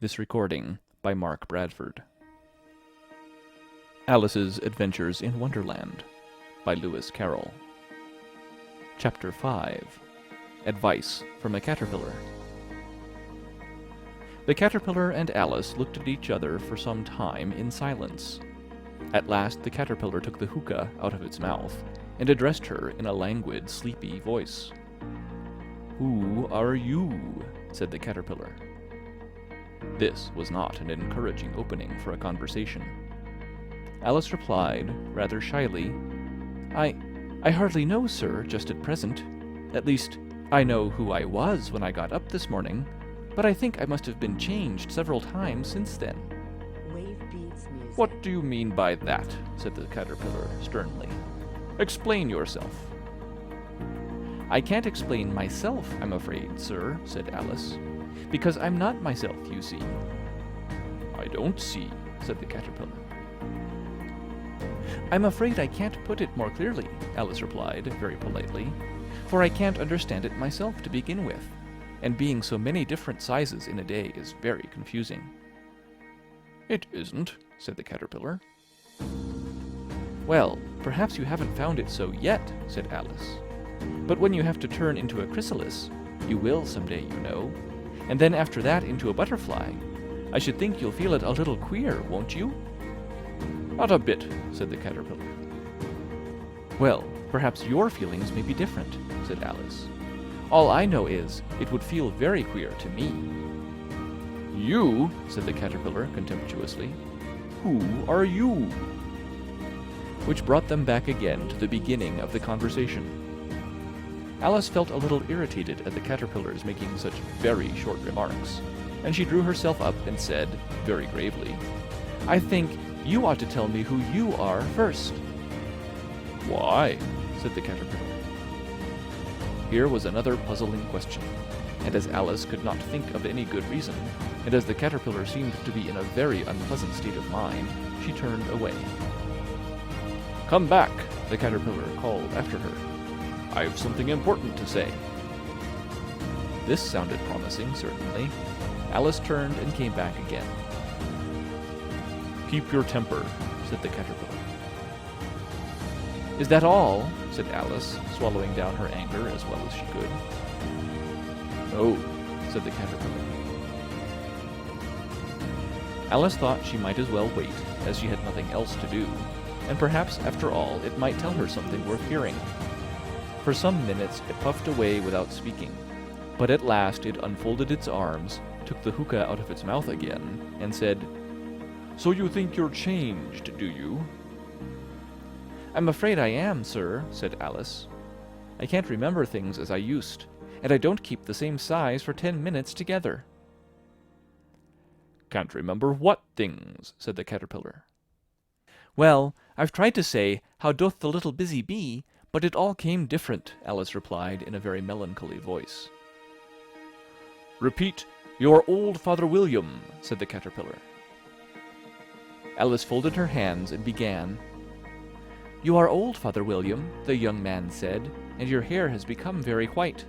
This recording by Mark Bradford. Alice's Adventures in Wonderland by Lewis Carroll. Chapter 5. Advice from a Caterpillar. The caterpillar and Alice looked at each other for some time in silence. At last the caterpillar took the hookah out of its mouth and addressed her in a languid, sleepy voice. "Who are you?" said the caterpillar. This was not an encouraging opening for a conversation. Alice replied, rather shyly, I hardly know, sir, just at present. At least, I know who I was when I got up this morning, but I think I must have been changed several times since then." "What do you mean by that?" said the caterpillar sternly. "Explain yourself." "I can't explain myself, I'm afraid, sir," said Alice, "because I'm not myself, you see." "I don't see," said the caterpillar. "I'm afraid I can't put it more clearly," Alice replied, very politely, "for I can't understand it myself to begin with, and being so many different sizes in a day is very confusing." "It isn't," said the caterpillar. "Well, perhaps you haven't found it so yet," said Alice. "But when you have to turn into a chrysalis, you will someday, you know, and then after that into a butterfly, I should think you'll feel it a little queer, won't you?" "Not a bit," said the caterpillar. "Well, perhaps your feelings may be different," said Alice. "All I know is, it would feel very queer to me." "You?" said the caterpillar contemptuously. "Who are you?" Which brought them back again to the beginning of the conversation. Alice felt a little irritated at the caterpillars making such very short remarks, and she drew herself up and said, very gravely, "I think you ought to tell me who you are first." "Why?" said the caterpillar. Here was another puzzling question, and as Alice could not think of any good reason, and as the caterpillar seemed to be in a very unpleasant state of mind, she turned away. "Come back," the caterpillar called after her. "I've something important to say." This sounded promising, certainly. Alice turned and came back again. "Keep your temper," said the caterpillar. "Is that all?" said Alice, swallowing down her anger as well as she could. "No," said the caterpillar. Alice thought she might as well wait, as she had nothing else to do, and perhaps, after all, it might tell her something worth hearing. For some minutes it puffed away without speaking, but at last it unfolded its arms, took the hookah out of its mouth again, and said, "So you think you're changed, do you?" "I'm afraid I am, sir," said Alice. "I can't remember things as I used, and I don't keep the same size for 10 minutes together." "Can't remember what things?" said the caterpillar. "Well, I've tried to say, 'How doth the little busy bee?' but it all came different," Alice replied in a very melancholy voice. "Repeat, 'Your old Father William,'" said the caterpillar. Alice folded her hands and began. "You are old, Father William," the young man said, "and your hair has become very white.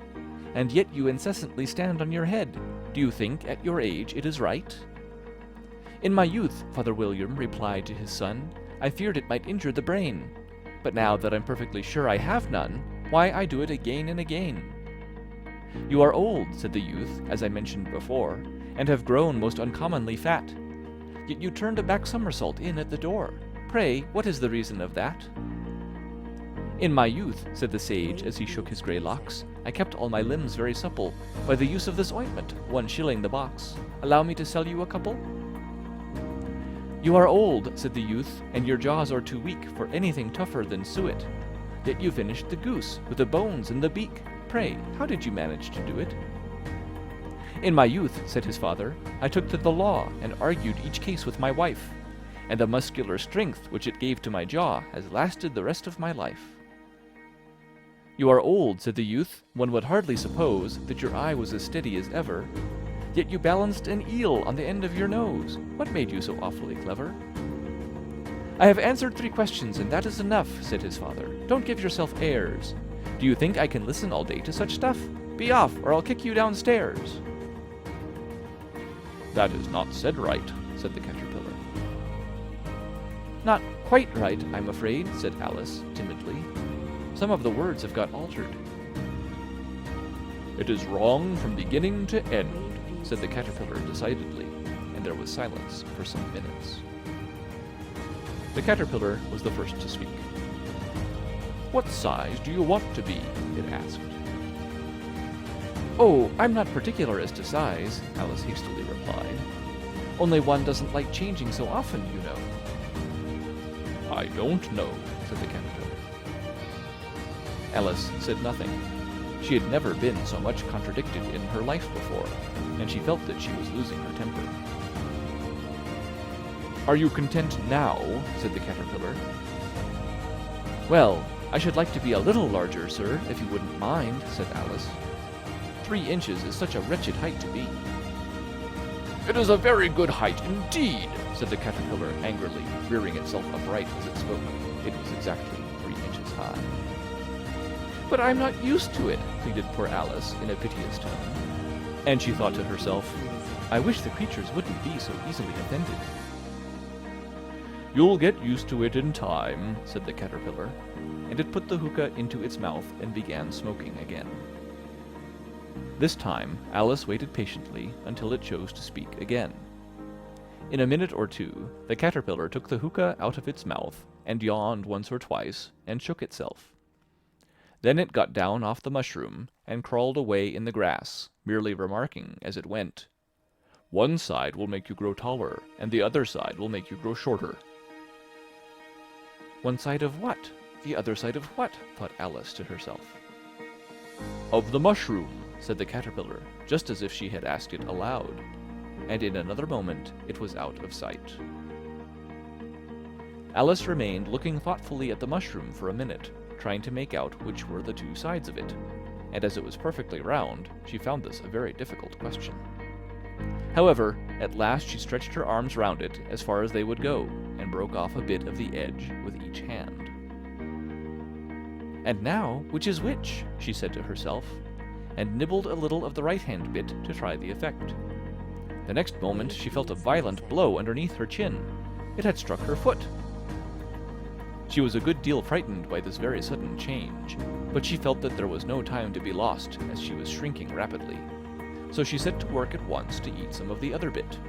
And yet you incessantly stand on your head. Do you think, at your age, it is right?" "In my youth," Father William replied to his son, "I feared it might injure the brain. But now that I'm perfectly sure I have none, why, I do it again and again." "You are old," said the youth, as I mentioned before, "and have grown most uncommonly fat. Yet you turned a back somersault in at the door. Pray, what is the reason of that?" "In my youth," said the sage, as he shook his grey locks, "I kept all my limbs very supple by the use of this ointment, 1 shilling the box. Allow me to sell you a couple?" "You are old," said the youth, "and your jaws are too weak for anything tougher than suet. Yet you finished the goose with the bones and the beak. Pray, how did you manage to do it?" "In my youth," said his father, "I took to the law and argued each case with my wife, and the muscular strength which it gave to my jaw has lasted the rest of my life." "You are old," said the youth. "One would hardly suppose that your eye was as steady as ever. Yet you balanced an eel on the end of your nose. What made you so awfully clever?" "I have answered 3 questions, and that is enough," said his father. "Don't give yourself airs. Do you think I can listen all day to such stuff? Be off, or I'll kick you downstairs." "That is not said right," said the caterpillar. "Not quite right, I'm afraid," said Alice, timidly. "Some of the words have got altered." "It is wrong from beginning to end," said the caterpillar decidedly, and there was silence for some minutes. The caterpillar was the first to speak. "What size do you want to be?" it asked. "Oh, I'm not particular as to size," Alice hastily replied. "Only one doesn't like changing so often, you know." "I don't know," said the caterpillar. Alice said nothing. She had never been so much contradicted in her life before, and she felt that she was losing her temper. "Are you content now?" said the caterpillar. "Well, I should like to be a little larger, sir, if you wouldn't mind," said Alice. 3 inches is such a wretched height to be." "It is a very good height indeed," said the caterpillar angrily, rearing itself upright as it spoke. It was exactly 3 inches high. "But I'm not used to it," pleaded poor Alice in a piteous tone. And she thought to herself, "I wish the creatures wouldn't be so easily offended." "You'll get used to it in time," said the caterpillar, and it put the hookah into its mouth and began smoking again. This time Alice waited patiently until it chose to speak again. In a minute or two, the caterpillar took the hookah out of its mouth and yawned once or twice and shook itself. Then it got down off the mushroom and crawled away in the grass, merely remarking as it went, "One side will make you grow taller, and the other side will make you grow shorter." "One side of what? The other side of what?" thought Alice to herself. "Of the mushroom," said the caterpillar, just as if she had asked it aloud, and in another moment it was out of sight. Alice remained looking thoughtfully at the mushroom for a minute, trying to make out which were the 2 sides of it, and as it was perfectly round, she found this a very difficult question. However, at last she stretched her arms round it as far as they would go, and broke off a bit of the edge with each hand. "And now, which is which?" she said to herself, and nibbled a little of the right-hand bit to try the effect. The next moment she felt a violent blow underneath her chin. It had struck her foot. She was a good deal frightened by this very sudden change, but she felt that there was no time to be lost, as she was shrinking rapidly. So she set to work at once to eat some of the other bit.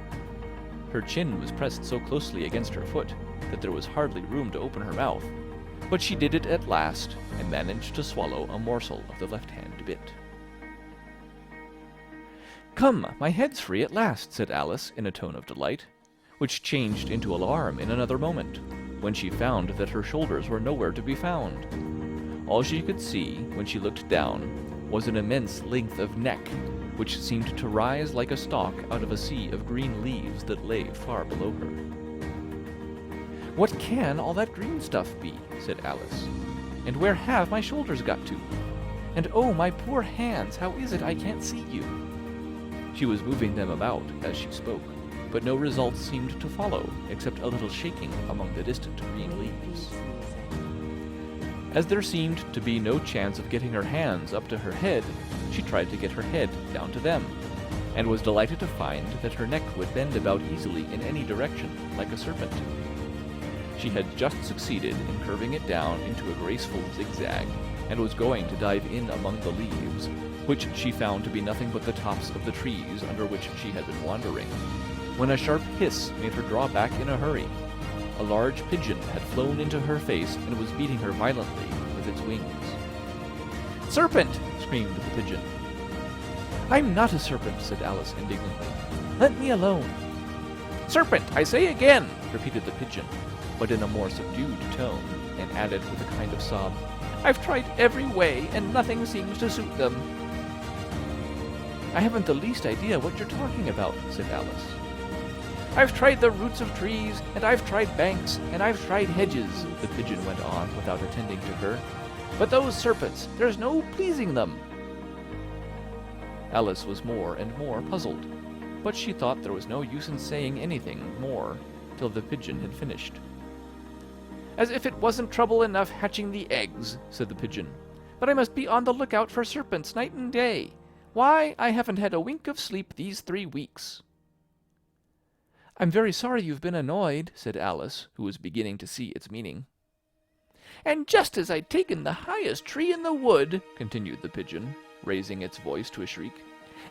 Her chin was pressed so closely against her foot that there was hardly room to open her mouth, but she did it at last, and managed to swallow a morsel of the left-hand bit. "Come, my head's free at last," said Alice in a tone of delight, which changed into alarm in another moment, when she found that her shoulders were nowhere to be found. All she could see, when she looked down, was an immense length of neck, which seemed to rise like a stalk out of a sea of green leaves that lay far below her. "What can all that green stuff be?" said Alice. "And where have my shoulders got to? And oh, my poor hands, how is it I can't see you?" She was moving them about as she spoke, but no results seemed to follow, except a little shaking among the distant green leaves. As there seemed to be no chance of getting her hands up to her head, she tried to get her head down to them, and was delighted to find that her neck would bend about easily in any direction, like a serpent. She had just succeeded in curving it down into a graceful zigzag, and was going to dive in among the leaves, which she found to be nothing but the tops of the trees under which she had been wandering, when a sharp hiss made her draw back in a hurry. A large pigeon had flown into her face and was beating her violently with its wings. "Serpent!" screamed the pigeon. "I'm not a serpent," said Alice indignantly. "Let me alone." "Serpent, I say again!" repeated the pigeon, but in a more subdued tone, and added with a kind of sob, "I've tried every way, and nothing seems to suit them." "I haven't the least idea what you're talking about," said Alice. "I've tried the roots of trees, and I've tried banks, and I've tried hedges," the pigeon went on without attending to her. "But those serpents, there's no pleasing them." Alice was more and more puzzled, but she thought there was no use in saying anything more till the pigeon had finished. "As if it wasn't trouble enough hatching the eggs," said the pigeon, "but I must be on the lookout for serpents night and day. Why, I haven't had a wink of sleep these 3 weeks." "I'm very sorry you've been annoyed," said Alice, who was beginning to see its meaning. "And just as I'd taken the highest tree in the wood," continued the pigeon, raising its voice to a shriek,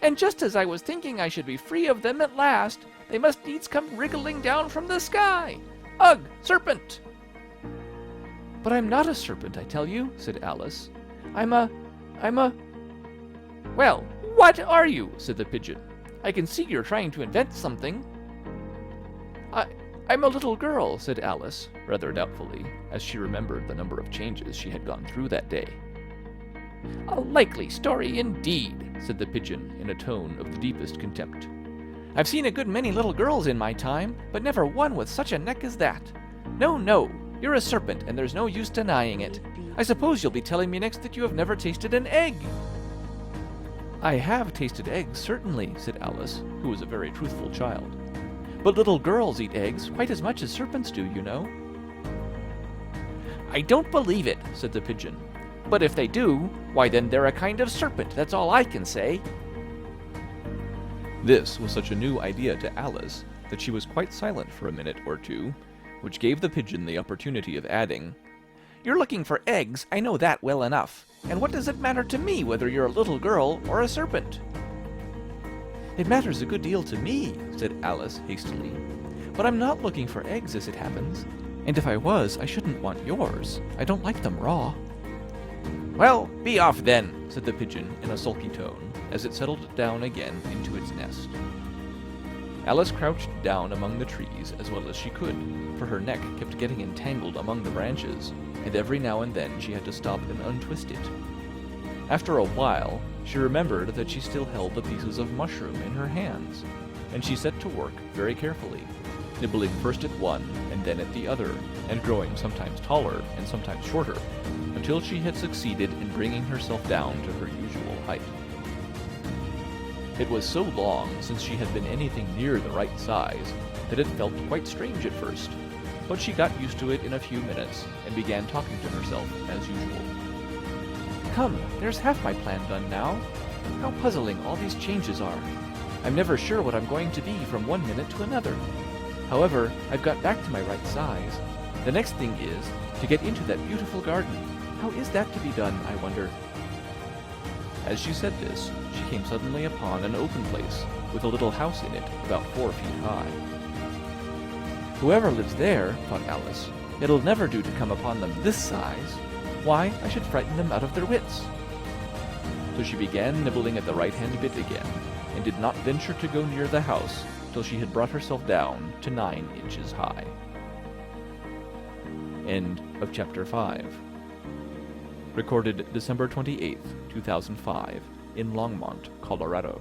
"and just as I was thinking I should be free of them at last, they must needs come wriggling down from the sky. Ugh, serpent!" "But I'm not a serpent, I tell you," said Alice. I'm a... "Well, what are you?" said the pigeon. "I can see you're trying to invent something." I'm a little girl," said Alice, rather doubtfully, as she remembered the number of changes she had gone through that day. "A likely story indeed," said the pigeon in a tone of the deepest contempt. "I've seen a good many little girls in my time, but never one with such a neck as that. No, no, you're a serpent, and there's no use denying it. I suppose you'll be telling me next that you have never tasted an egg." "I have tasted eggs, certainly," said Alice, who was a very truthful child. "But little girls eat eggs quite as much as serpents do, you know." "I don't believe it," said the pigeon. "But if they do, why then they're a kind of serpent, that's all I can say." This was such a new idea to Alice that she was quite silent for a minute or two, which gave the pigeon the opportunity of adding, "You're looking for eggs, I know that well enough. And what does it matter to me whether you're a little girl or a serpent?" "It matters a good deal to me," said Alice hastily. "But I'm not looking for eggs as it happens. And if I was, I shouldn't want yours. I don't like them raw." "Well, be off then," said the pigeon in a sulky tone, as it settled down again into its nest. Alice crouched down among the trees as well as she could, for her neck kept getting entangled among the branches, and every now and then she had to stop and untwist it. After a while, she remembered that she still held the pieces of mushroom in her hands, and she set to work very carefully, nibbling first at one and then at the other, and growing sometimes taller and sometimes shorter, until she had succeeded in bringing herself down to her usual height. It was so long since she had been anything near the right size that it felt quite strange at first, but she got used to it in a few minutes and began talking to herself as usual. "Come, there's half my plan done now. How puzzling all these changes are. I'm never sure what I'm going to be from one minute to another. However, I've got back to my right size. The next thing is to get into that beautiful garden. How is that to be done, I wonder?" As she said this, she came suddenly upon an open place with a little house in it about 4 feet high. "Whoever lives there," thought Alice, "it'll never do to come upon them this size. Why, I should frighten them out of their wits." So she began nibbling at the right-hand bit again, and did not venture to go near the house till she had brought herself down to 9 inches high. End of Chapter 5. Recorded December 28th, 2005, in Longmont, Colorado.